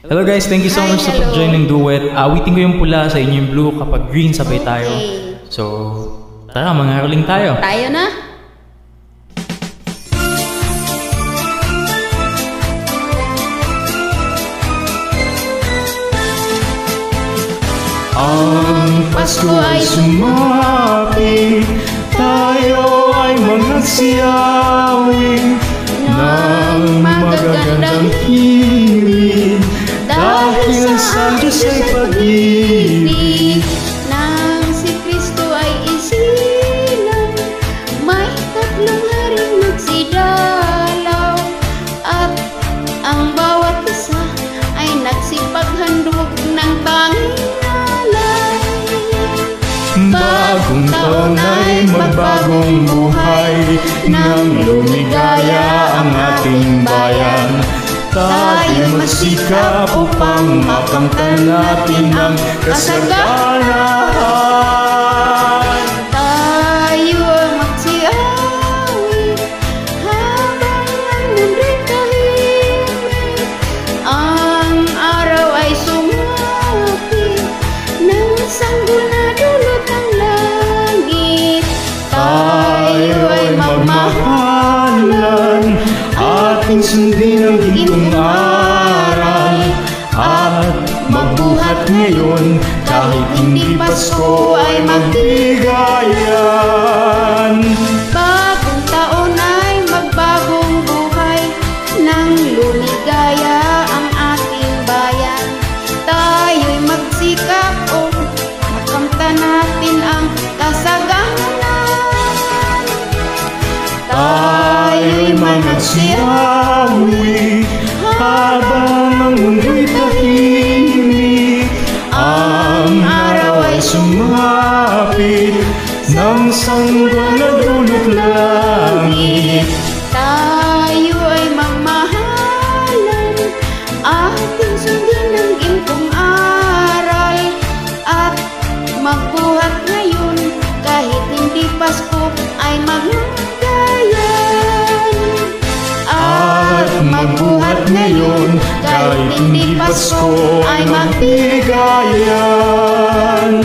Hello guys, thank you so much sa pag-join ng duet. Awitin ko yung pula, sa inyo yung blue, kapag green sabay tayo. So, tara, mangaroling tayo. Tayo na. Ang Pasko ay sumapit, tayo ay magsiawing ng magagandang hilig, dahil sa Diyos ay pag-ibig. Nang si Kristo ay isilang, may tatlong haring nagsidalaw, at ang bawat isa ay nagsipaghandog ng tanging alay. Bagong taon ay magbagong buhay, nang lumigaya ang ating bayan. Tayo magsikap upang makamtan natin ang kasaganahan. Tayo magsiawit habang ang mundo'y tahimik. Ang araw ay sumapit, nang sanggol na dulot ang langit. Tayo ay magmahalan, ating sundin ang gintong aral, at magbuhat ngayon kahit hindi Pasko ay magbigayan. Bagong taon ay magbagong buhay, nang lumigaya ang ating bayan. Tayo'y magsikap o makamtan natin ang kasaganahan. Tayo'y managsiawi habang ang mundo'y tahimik. Ang araw ay sumapit, nang sanggol na dulot langit. Tayo ay magmahalan, ating sundin ang gintong aral, at magbuhat ngayon kahit hindi Pasko ay magbigayan. At magbuhat ngayon kahit hindi Pasko ay magbigayan.